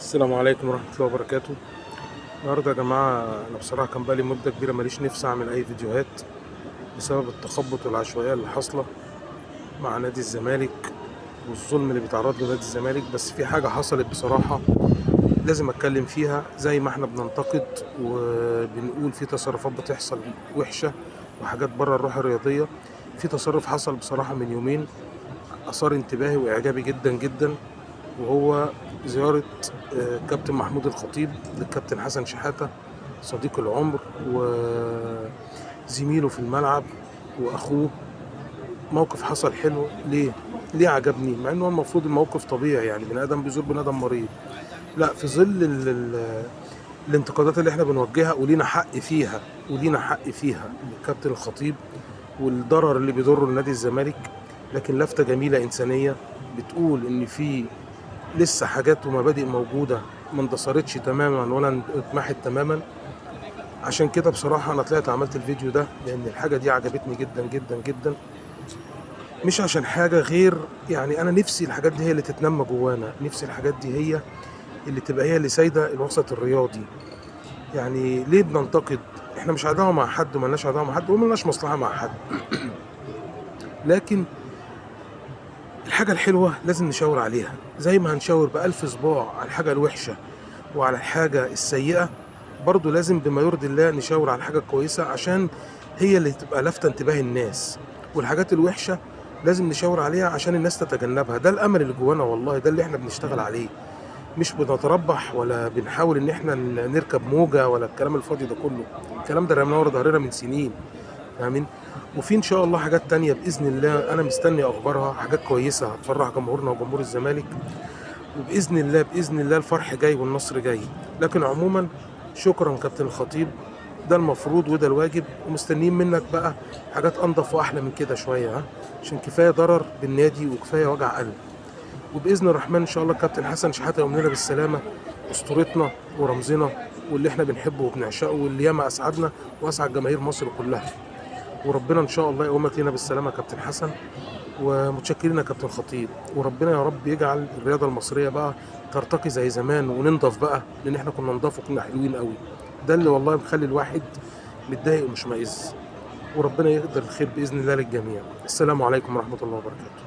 السلام عليكم ورحمة الله وبركاته. النهاردة يا جماعة أنا بصراحة كان بقالي مدة كبيرة ماليش نفسي أعمل أي فيديوهات بسبب التخبط والعشوائية اللي حاصلة مع نادي الزمالك والظلم اللي بيتعرض له نادي الزمالك. بس في حاجة حصلت بصراحة لازم أتكلم فيها، زي ما احنا بننتقد وبنقول في تصرفات بتحصل وحشة وحاجات بره الروح الرياضية. في تصرف حصل بصراحة من يومين أثار انتباهي وإعجابي جدا جدا، وهو زيارة كابتن محمود الخطيب للكابتن حسن شحاتة صديق العمر وزميله في الملعب وأخوه. موقف حصل حلو. ليه عجبني؟ مع انه المفروض الموقف طبيعي، يعني بني ادم بيزور بني ادم مريض. لا، في ظل الانتقادات اللي احنا بنوجهها ولينا حق فيها للكابتن الخطيب والضرر اللي بيضره لنادي الزمالك، لكن لفتة جميلة إنسانية بتقول إن في لسه حاجات ومبادئ موجودة ما اندثرتش تماما ولا اتمحت تماما. عشان كده بصراحة أنا طلعت عملت الفيديو ده لأن الحاجة دي عجبتني جدا جدا جدا، مش عشان حاجة غير يعني أنا نفسي الحاجات دي هي اللي تتنمى جوانا، نفسي الحاجات دي هي اللي تبقى هي اللي سايدة الوسط الرياضي. يعني ليه بننتقد؟ احنا مش عداوة مع حد وملناش عداوة مع حد وملناش مصلحة مع حد لكن الحاجة الحلوة لازم نشاور عليها زي ما هنشاور بألف صباع على الحاجة الوحشة وعلى الحاجة السيئة. برضو لازم بما يرضي الله نشاور على الحاجة الكويسة عشان هي اللي تبقى لافتة انتباه الناس، والحاجات الوحشة لازم نشاور عليها عشان الناس تتجنبها. ده الأمل اللي جوانا والله، ده اللي احنا بنشتغل عليه، مش بنتربح ولا بنحاول ان احنا نركب موجة ولا الكلام الفاضي ده كله. الكلام ده رميناه ورا ظهرنا من سنين، فاهمين؟ وفي ان شاء الله حاجات تانية باذن الله انا مستني اخبارها، حاجات كويسة هتفرح جمهورنا وجمهور الزمالك، وباذن الله باذن الله الفرح جاي والنصر جاي. لكن عموما شكرا كابتن الخطيب، ده المفروض وده الواجب، ومستنيين منك بقى حاجات انضف واحلى من كده شويه، عشان كفايه ضرر بالنادي وكفايه وجع قلب. وباذن الرحمن ان شاء الله الكابتن حسن شحاته يقوم لنا بالسلامه، اسطورتنا ورمزنا واللي احنا بنحبه وبنعشقه واللي ياما اسعدنا واسعد جماهير مصر كلها. وربنا ان شاء الله يقومك لنا بالسلامه يا كابتن حسن، ومتشكرين يا كابتن خطيب. وربنا يا رب يجعل الرياضه المصريه بقى ترتقي زي زمان وننضف بقى، لان احنا كنا نضاف وكنا حلوين قوي. ده اللي والله مخلي الواحد متضايق ومش مائز. وربنا يقدر الخير باذن الله للجميع. السلام عليكم ورحمه الله وبركاته.